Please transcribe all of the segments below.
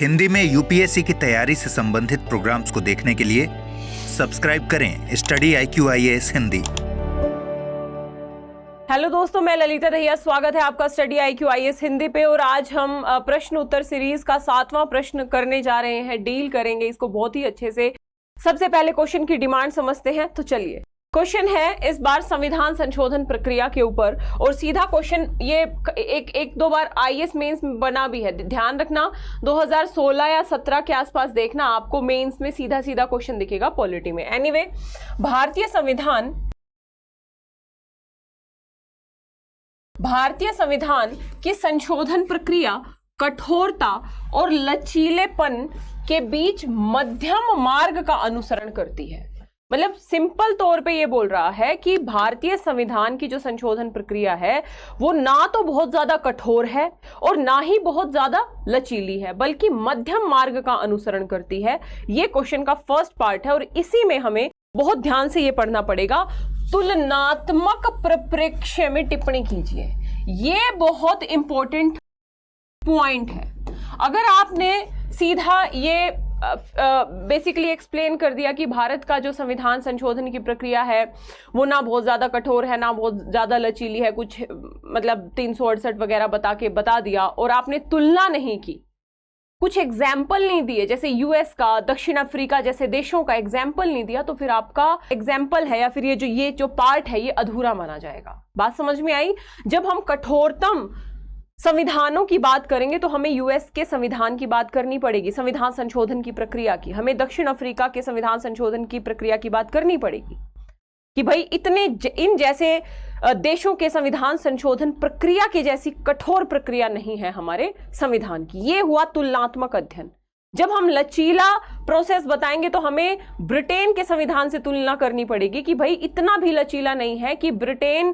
हिंदी में यूपीएससी की तैयारी से संबंधित प्रोग्राम्स को देखने के लिए सब्सक्राइब करें स्टडी IQIAS हिंदी। हेलो दोस्तों, मैं ललिता दहिया, स्वागत है आपका स्टडी IQIAS हिंदी पे। और आज हम प्रश्न उत्तर सीरीज का 7वां प्रश्न करने जा रहे हैं, डील करेंगे इसको बहुत ही अच्छे से। सबसे पहले क्वेश्चन की डिमांड समझते हैं, तो चलिए। क्वेश्चन है इस बार संविधान संशोधन प्रक्रिया के ऊपर, और सीधा क्वेश्चन ये एक दो बार IAS मेंस में बना भी है, ध्यान रखना। 2016 या 17 के आसपास देखना, आपको मेंस में सीधा सीधा क्वेश्चन दिखेगा पॉलिटी में। एनीवे, भारतीय संविधान की संशोधन प्रक्रिया कठोरता और लचीलेपन के बीच मध्यम मार्ग का अनुसरण करती है। मतलब सिंपल तौर पे ये बोल रहा है कि भारतीय संविधान की जो संशोधन प्रक्रिया है वो ना तो बहुत ज्यादा कठोर है और ना ही बहुत ज्यादा लचीली है, बल्कि मध्यम मार्ग का अनुसरण करती है। ये क्वेश्चन का फर्स्ट पार्ट है और इसी में हमें बहुत ध्यान से ये पढ़ना पड़ेगा। तुलनात्मक परिप्रेक्ष्य में टिप्पणी कीजिए, ये बहुत इंपॉर्टेंट पॉइंट है। अगर आपने सीधा ये बेसिकली एक्सप्लेन कर दिया कि भारत का जो संविधान संशोधन की प्रक्रिया है वो ना बहुत ज्यादा कठोर है ना बहुत ज्यादा लचीली है, कुछ मतलब 368 वगैरह बता दिया, और आपने तुलना नहीं की, कुछ एग्जाम्पल नहीं दिए, जैसे यूएस का, दक्षिण अफ्रीका जैसे देशों का एग्जाम्पल नहीं दिया, तो फिर आपका एग्जाम्पल है या फिर ये जो पार्ट है ये अधूरा माना जाएगा। बात समझ में आई? जब हम कठोरतम संविधानों की बात करेंगे तो हमें यूएस के संविधान की बात करनी पड़ेगी, संविधान संशोधन की प्रक्रिया की। हमें दक्षिण अफ्रीका के संविधान संशोधन की प्रक्रिया की बात करनी पड़ेगी कि भाई इन जैसे देशों के संविधान संशोधन प्रक्रिया की जैसी कठोर प्रक्रिया नहीं है हमारे संविधान की। ये हुआ तुलनात्मक अध्ययन। जब हम लचीला प्रोसेस बताएंगे तो हमें ब्रिटेन के संविधान से तुलना करनी पड़ेगी कि भाई इतना भी लचीला नहीं है कि ब्रिटेन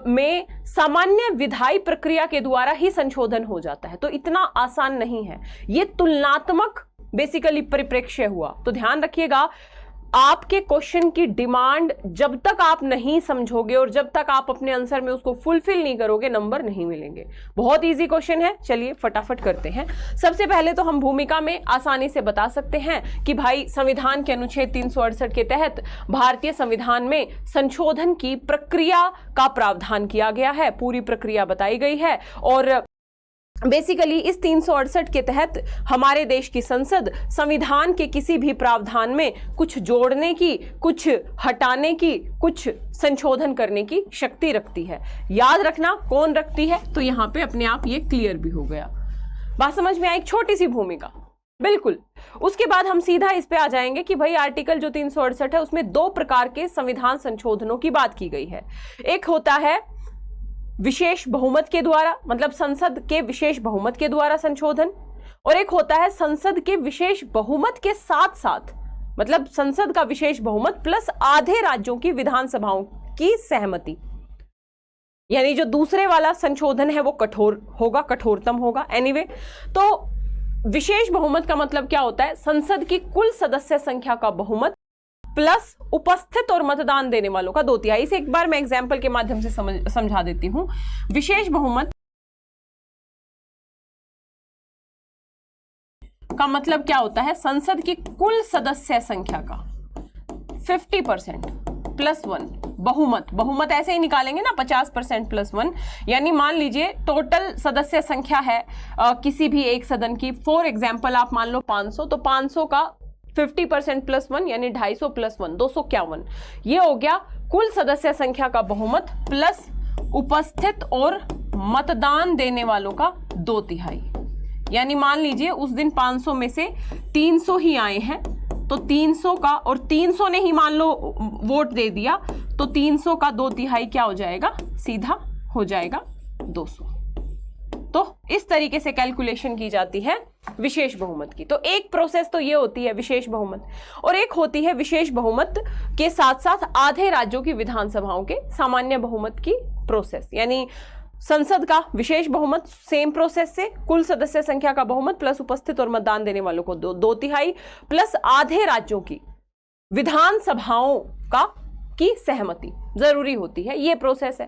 में सामान्य विधायी प्रक्रिया के द्वारा ही संशोधन हो जाता है, तो इतना आसान नहीं है। ये तुलनात्मक बेसिकली परिप्रेक्ष्य हुआ। तो ध्यान रखिएगा, आपके क्वेश्चन की डिमांड जब तक आप नहीं समझोगे और जब तक आप अपने आंसर में उसको फुलफिल नहीं करोगे, नंबर नहीं मिलेंगे। बहुत इजी क्वेश्चन है, चलिए फटाफट करते हैं। सबसे पहले तो हम भूमिका में आसानी से बता सकते हैं कि भाई संविधान के अनुच्छेद 368 के तहत भारतीय संविधान में संशोधन की प्रक्रिया का प्रावधान किया गया है, पूरी प्रक्रिया बताई गई है। और बेसिकली इस 368 के तहत हमारे देश की संसद संविधान के किसी भी प्रावधान में कुछ जोड़ने की, कुछ हटाने की, कुछ संशोधन करने की शक्ति रखती है। याद रखना कौन रखती है, तो यहां पे अपने आप ये क्लियर भी हो गया। बात समझ में आई? एक छोटी सी भूमिका, बिल्कुल। उसके बाद हम सीधा इस पे आ जाएंगे कि भाई आर्टिकल जो 368 है उसमें 2 प्रकार के संविधान संशोधनों की बात की गई है। एक होता है विशेष बहुमत के द्वारा, मतलब संसद के विशेष बहुमत के द्वारा संशोधन, और एक होता है संसद के विशेष बहुमत के साथ साथ, मतलब संसद का विशेष बहुमत प्लस आधे राज्यों की विधानसभाओं की सहमति। यानी जो दूसरे वाला संशोधन है वो कठोर होगा, कठोरतम होगा। एनीवे, तो विशेष बहुमत का मतलब क्या होता है? संसद की कुल सदस्य संख्या का बहुमत प्लस उपस्थित और मतदान देने वालों का 2/3। इसे एक बार मैं एग्जाम्पल के माध्यम से समझा देती हूं। विशेष बहुमत का मतलब क्या होता है? संसद की कुल सदस्य संख्या का 50% प्लस 1 बहुमत ऐसे ही निकालेंगे ना, 50% प्लस 1। यानी मान लीजिए टोटल सदस्य संख्या है किसी भी एक सदन की, फॉर एग्जाम्पल आप मान लो 500, तो 500 का 50% प्लस 1 यानी 250 प्लस 1 251। ये हो गया कुल सदस्य संख्या का बहुमत प्लस उपस्थित और मतदान देने वालों का 2/3। यानी मान लीजिए उस दिन 500 में से 300 ही आए हैं, तो 300 का, और 300 ने ही मान लो वोट दे दिया, तो 300 का 2/3 क्या हो जाएगा? सीधा हो जाएगा 200। तो इस तरीके से कैलकुलेशन की जाती है विशेष बहुमत की। तो एक प्रोसेस तो ये होती है विशेष बहुमत, और एक होती है विशेष बहुमत के साथ साथ आधे राज्यों की विधानसभाओं के सामान्य बहुमत की प्रोसेस। यानी संसद का विशेष बहुमत सेम प्रोसेस से कुल सदस्य संख्या का बहुमत प्लस उपस्थित और मतदान देने वालों को 2/3 प्लस आधे राज्यों की विधानसभाओं का की सहमति जरूरी होती है, ये प्रोसेस है।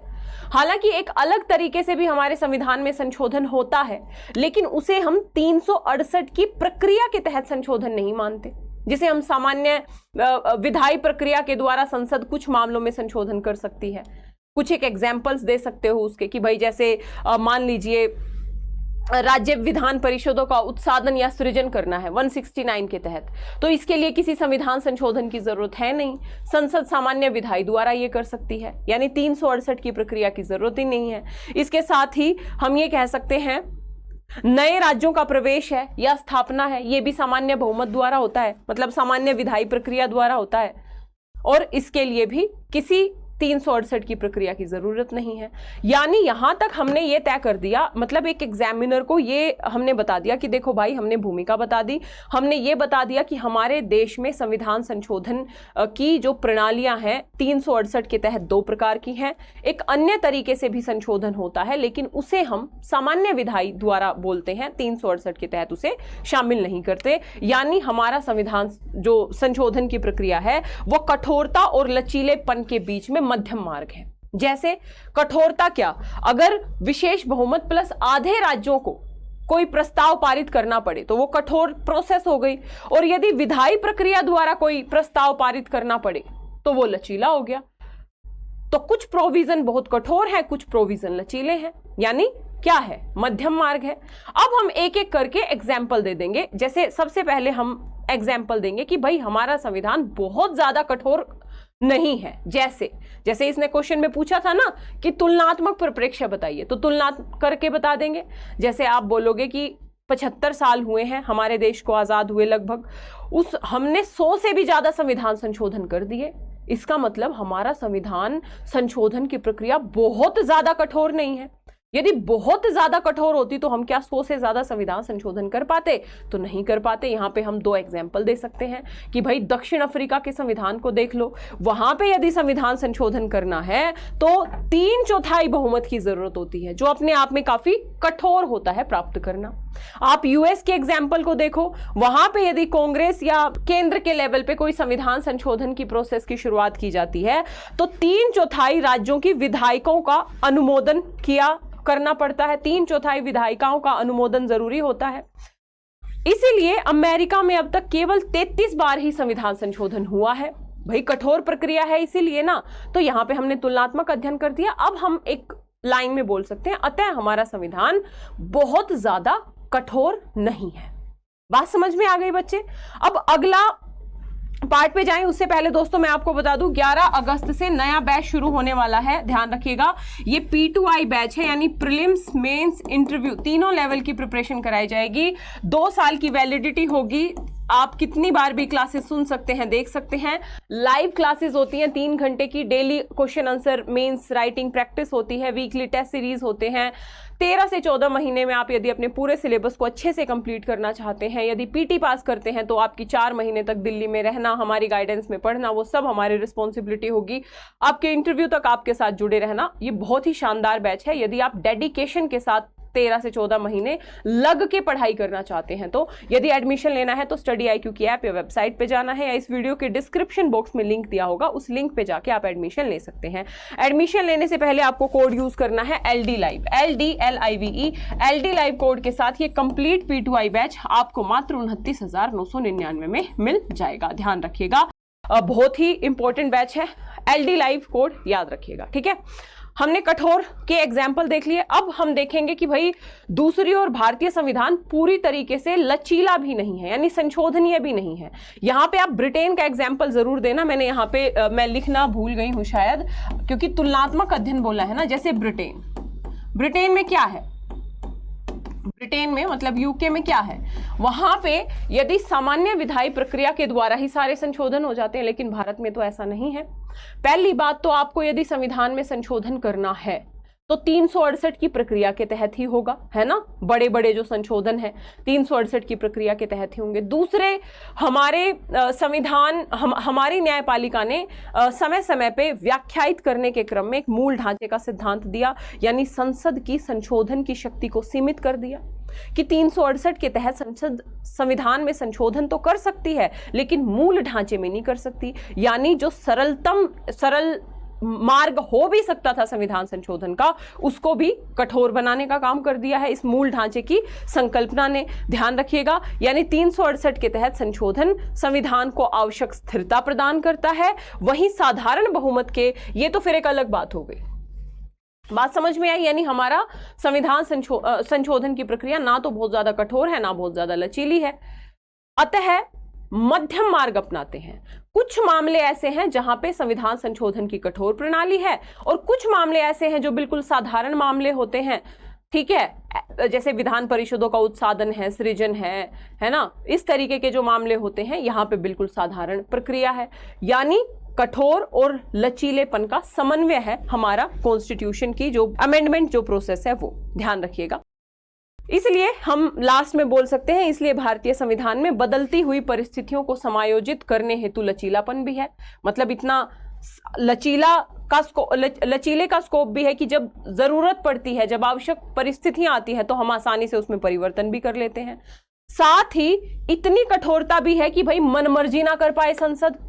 हालांकि एक अलग तरीके से भी हमारे संविधान में संशोधन होता है, लेकिन उसे हम 368 की प्रक्रिया के तहत संशोधन नहीं मानते, जिसे हम सामान्य विधायी प्रक्रिया के द्वारा संसद कुछ मामलों में संशोधन कर सकती है। कुछ एक एग्जाम्पल्स दे सकते हो उसके कि भाई जैसे मान लीजिए राज्य विधान परिषदों का उत्साधन या सृजन करना है 169 के तहत, तो इसके लिए किसी संविधान संशोधन की जरूरत है नहीं, संसद सामान्य विधायी द्वारा ये कर सकती है, यानी 368 की प्रक्रिया की जरूरत ही नहीं है। इसके साथ ही हम ये कह सकते हैं नए राज्यों का प्रवेश है या स्थापना है, ये भी सामान्य बहुमत द्वारा होता है, मतलब सामान्य विधायी प्रक्रिया द्वारा होता है, और इसके लिए भी किसी 368 की प्रक्रिया की जरूरत नहीं है। यानी यहां तक हमने ये तय कर दिया, मतलब एक एग्जामिनर को ये हमने बता दिया कि देखो भाई, हमने भूमिका बता दी, हमने ये बता दिया कि हमारे देश में संविधान संशोधन की जो प्रणालियां हैं 368 के तहत 2 प्रकार की हैं। एक अन्य तरीके से भी संशोधन होता है, लेकिन उसे हम सामान्य विधायी द्वारा बोलते हैं, 368 के तहत उसे शामिल नहीं करते। यानी हमारा संविधान जो संशोधन की प्रक्रिया है वो कठोरता और लचीलेपन के बीच में मध्यम मार्ग है। जैसे कठोरता क्या, अगर विशेष बहुमत प्लस आधे राज्यों को कोई प्रस्ताव पारित करना पड़े तो वो कठोर प्रोसेस हो गई, और यदि विधायी प्रक्रिया द्वारा कोई प्रस्ताव पारित करना पड़े तो वो लचीला हो गया। तो कुछ प्रोविजन बहुत कठोर है, कुछ प्रोविजन लचीले हैं, यानी क्या है, मध्यम मार्ग है। अब हम एक एक करके एग्जाम्पल दे देंगे। जैसे सबसे पहले हम एग्जाम्पल देंगे कि भाई हमारा संविधान बहुत ज्यादा कठोर नहीं है। जैसे इसने क्वेश्चन में पूछा था ना कि तुलनात्मक परिप्रेक्ष्य बताइए, तो तुलना करके बता देंगे। जैसे आप बोलोगे कि 75 साल हुए हैं हमारे देश को आजाद हुए लगभग, हमने 100 से भी ज्यादा संविधान संशोधन कर दिए, इसका मतलब हमारा संविधान संशोधन की प्रक्रिया बहुत ज्यादा कठोर नहीं है। यदि बहुत ज्यादा कठोर होती तो हम क्या 100 से ज्यादा संविधान संशोधन कर पाते? तो नहीं कर पाते। यहां पे हम 2 एग्जाम्पल दे सकते हैं कि भाई दक्षिण अफ्रीका के संविधान को देख लो, वहां पे यदि संविधान संशोधन करना है तो 3/4 बहुमत की जरूरत होती है, जो अपने आप में काफी कठोर होता है प्राप्त करना। आप यूएस के एग्जाम्पल को देखो, वहां पे यदि कांग्रेस या केंद्र के लेवल पे कोई संविधान संशोधन की प्रोसेस की शुरुआत की जाती है तो 3/4 राज्यों की विधायकों का अनुमोदन करना पड़ता है, 3/4 विधायिकाओं का अनुमोदन जरूरी होता है। इसीलिए अमेरिका में अब तक केवल 33 बार ही संविधान संशोधन हुआ है। भाई कठोर प्रक्रिया है इसीलिए ना, तो यहां पे हमने तुलनात्मक अध्ययन कर दिया। अब हम एक लाइन में बोल सकते हैं, अतः हमारा संविधान बहुत ज्यादा कठोर नहीं है। बात समझ में आ गई बच्चे? अब अगला पार्ट पे जाएं उससे पहले दोस्तों मैं आपको बता दूं 11 अगस्त से नया बैच शुरू होने वाला है, ध्यान रखिएगा। ये P2I बैच है, यानी प्रीलिम्स, मेंस, इंटरव्यू तीनों लेवल की प्रिपरेशन कराई जाएगी। 2 साल की वैलिडिटी होगी। आप कितनी बार भी क्लासेस सुन सकते हैं, देख सकते हैं। लाइव क्लासेस होती हैं 3 घंटे की, daily question answer, mains writing practice होती है, वीकली टेस्ट सीरीज होते हैं। 13 से 14 महीने में आप यदि अपने पूरे सिलेबस को अच्छे से कंप्लीट करना चाहते हैं, यदि पीटी पास करते हैं तो आपकी 4 महीने तक दिल्ली में रहना, हमारी गाइडेंस में पढ़ना, वो सब हमारी रिस्पॉन्सिबिलिटी होगी। आपके इंटरव्यू तक आपके साथ जुड़े रहना। ये बहुत ही शानदार बैच है। यदि आप डेडिकेशन के साथ 13 से 14 महीने लग के पढ़ाई करना चाहते हैं तो यदि एडमिशन लेना है तो स्टडी IQ की ऐप या वेबसाइट पे जाना है, या इस वीडियो के डिस्क्रिप्शन बॉक्स में लिंक दिया होगा, उस लिंक पे जाके आप एडमिशन ले सकते हैं। एडमिशन लेने से पहले आपको कोड यूज करना है LD Live, LDLIVE। LD Live code के साथ ये कंप्लीट P2I बैच आपको मात्र 29,999 में मिल जाएगा। ध्यान रखिएगा, बहुत ही इंपॉर्टेंट बैच है। LD Live कोड याद रखिएगा, ठीक है। हमने कठोर के एग्जाम्पल देख लिए। अब हम देखेंगे कि भाई दूसरी ओर भारतीय संविधान पूरी तरीके से लचीला भी नहीं है, यानी संशोधनीय भी नहीं है। यहाँ पे आप ब्रिटेन का एग्जाम्पल जरूर देना। मैंने यहाँ पे मैं लिखना भूल गई हूँ शायद, क्योंकि तुलनात्मक अध्ययन बोला है ना। जैसे ब्रिटेन में क्या है, ब्रिटेन में मतलब यूके में क्या है, वहां पे यदि सामान्य विधायी प्रक्रिया के द्वारा ही सारे संशोधन हो जाते हैं, लेकिन भारत में तो ऐसा नहीं है। पहली बात तो आपको यदि संविधान में संशोधन करना है तो 368 की प्रक्रिया के तहत ही होगा, है ना। बड़े बड़े जो संशोधन है 368 की प्रक्रिया के तहत ही होंगे। दूसरे, हमारे संविधान हमारी न्यायपालिका ने समय समय पे व्याख्यायित करने के क्रम में एक मूल ढांचे का सिद्धांत दिया, यानी संसद की संशोधन की शक्ति को सीमित कर दिया कि 368 के तहत संसद संविधान में संशोधन तो कर सकती है लेकिन मूल ढांचे में नहीं कर सकती, यानी जो सरल मार्ग हो भी सकता था संविधान संशोधन का, उसको भी कठोर बनाने का काम कर दिया है इस मूल ढांचे की संकल्पना ने। ध्यान रखिएगा, यानी 368 के तहत संशोधन संविधान को आवश्यक स्थिरता प्रदान करता है, वहीं साधारण बहुमत के, ये तो फिर एक अलग बात हो गई। बात समझ में आई, यानी हमारा संविधान संशोधन की प्रक्रिया ना तो बहुत ज्यादा कठोर है ना बहुत ज्यादा लचीली है, अतः मध्यम मार्ग अपनाते हैं। कुछ मामले ऐसे हैं जहां पे संविधान संशोधन की कठोर प्रणाली है और कुछ मामले ऐसे हैं जो बिल्कुल साधारण मामले होते हैं, ठीक है, जैसे विधान परिषदों का उत्साधन है, सृजन है ना, इस तरीके के जो मामले होते हैं यहां पे बिल्कुल साधारण प्रक्रिया है, यानी कठोर और लचीलेपन का समन्वय है हमारा कॉन्स्टिट्यूशन की जो अमेंडमेंट जो प्रोसेस है वो। ध्यान रखिएगा, इसलिए हम लास्ट में बोल सकते हैं, इसलिए भारतीय संविधान में बदलती हुई परिस्थितियों को समायोजित करने हेतु लचीलापन भी है। मतलब इतना लचीले का स्कोप भी है कि जब जरूरत पड़ती है, जब आवश्यक परिस्थितियां आती है तो हम आसानी से उसमें परिवर्तन भी कर लेते हैं। साथ ही इतनी कठोरता भी है कि भाई मनमर्जी ना कर पाए संसद।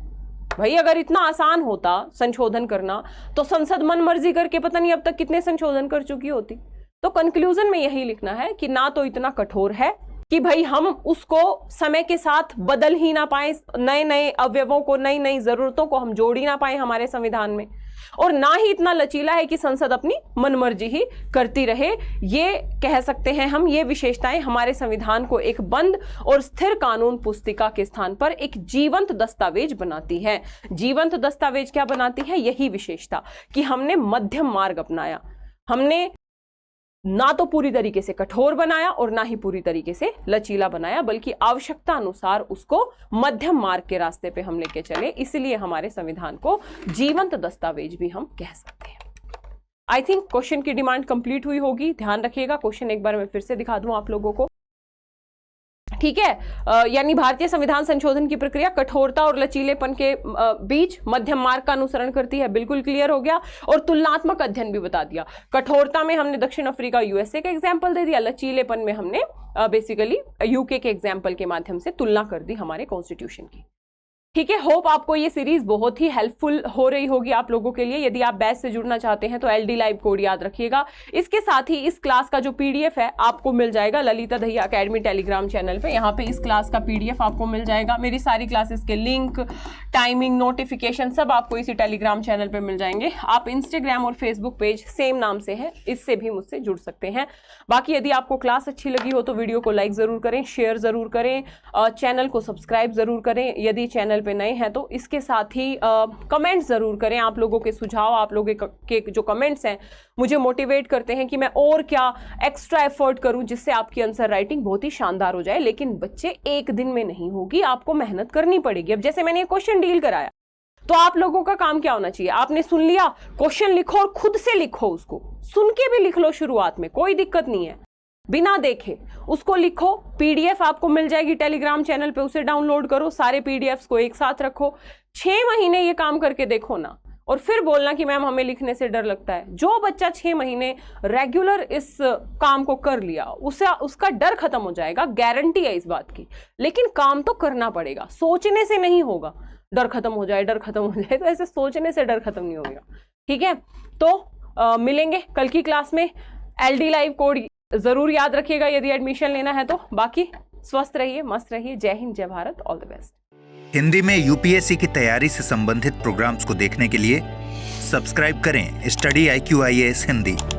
भाई अगर इतना आसान होता संशोधन करना तो संसद मनमर्जी करके पता नहीं अब तक कितने संशोधन कर चुकी होती। तो कंक्लूजन में यही लिखना है कि ना तो इतना कठोर है कि भाई हम उसको समय के साथ बदल ही ना पाए, नए नए अवयवों को, नई नई जरूरतों को हम जोड़ ही ना पाए हमारे संविधान में, और ना ही इतना लचीला है कि संसद अपनी मनमर्जी ही करती रहे। ये कह सकते हैं हम, ये विशेषताएं हमारे संविधान को एक बंद और स्थिर कानून पुस्तिका के स्थान पर एक जीवंत दस्तावेज बनाती है। जीवंत दस्तावेज क्या बनाती है? यही विशेषता कि हमने मध्यम मार्ग अपनाया, हमने ना तो पूरी तरीके से कठोर बनाया और ना ही पूरी तरीके से लचीला बनाया, बल्कि आवश्यकता अनुसार उसको मध्यम मार्ग के रास्ते पे हम लेके चले। इसलिए हमारे संविधान को जीवंत दस्तावेज भी हम कह सकते हैं। आई थिंक क्वेश्चन की डिमांड कंप्लीट हुई होगी। ध्यान रखिएगा, क्वेश्चन एक बार मैं फिर से दिखा दूं आप लोगों को, ठीक है। यानी भारतीय संविधान संशोधन की प्रक्रिया कठोरता और लचीलेपन के बीच मध्यम मार्ग का अनुसरण करती है, बिल्कुल क्लियर हो गया। और तुलनात्मक अध्ययन भी बता दिया। कठोरता में हमने दक्षिण अफ्रीका यूएसए का एग्जाम्पल दे दिया, लचीलेपन में हमने बेसिकली यूके के एग्जाम्पल के माध्यम से तुलना कर दी हमारे कॉन्स्टिट्यूशन की, ठीक है। होप आपको ये सीरीज बहुत ही हेल्पफुल हो रही होगी आप लोगों के लिए। यदि आप बैच से जुड़ना चाहते हैं तो LD लाइव कोड याद रखिएगा। इसके साथ ही इस क्लास का जो PDF है आपको मिल जाएगा Lalita Dahiya academy Telegram channel पे। यहाँ पे इस क्लास का PDF आपको मिल जाएगा। मेरी सारी क्लासेस के लिंक, टाइमिंग, नोटिफिकेशन सब आपको इसी टेलीग्राम चैनल पे मिल जाएंगे। आप इंस्टाग्राम और फेसबुक पेज सेम नाम से है, इससे भी मुझसे जुड़ सकते हैं। बाकी यदि आपको क्लास अच्छी लगी हो तो वीडियो को लाइक जरूर करें, शेयर जरूर करें, चैनल को सब्सक्राइब जरूर करें यदि चैनल पे नए हैं तो। इसके साथ ही कमेंट्स जरूर करें। आप लोगों के सुझाव, आप लोगों के जो कमेंट्स हैं मुझे मोटिवेट करते हैं कि मैं और क्या एक्स्ट्रा एफर्ट करूं जिससे आपकी आंसर राइटिंग बहुत ही शानदार हो जाए। लेकिन बच्चे एक दिन में नहीं होगी, आपको मेहनत करनी पड़ेगी। अब जैसे मैंने ये क्वेश्चन डील कराया तो आप लोगों का काम क्या होना चाहिए? आपने सुन लिया, क्वेश्चन लिखो और खुद से लिखो, उसको सुन के भी लिख लो शुरुआत में, कोई दिक्कत नहीं है, बिना देखे उसको लिखो। PDF आपको मिल जाएगी टेलीग्राम चैनल पे, उसे डाउनलोड करो, सारे PDFs को एक साथ रखो, 6 महीने ये काम करके देखो ना, और फिर बोलना कि मैम हमें लिखने से डर लगता है। जो बच्चा 6 महीने रेगुलर इस काम को कर लिया उसका डर खत्म हो जाएगा, गारंटी है इस बात की। लेकिन काम तो करना पड़ेगा, सोचने से नहीं होगा। डर खत्म हो जाए, डर खत्म हो जाए, तो ऐसे सोचने से डर खत्म नहीं होगा, ठीक है। तो मिलेंगे कल की क्लास में। LD लाइव कोड जरूर याद रखिएगा यदि एडमिशन लेना है तो। बाकी स्वस्थ रहिए, मस्त रहिए। जय हिंद, जय Bharat, all the best. Hindi में UPSC की तैयारी से संबंधित प्रोग्राम्स को देखने के लिए सब्सक्राइब करें स्टडी IQ IAS हिंदी।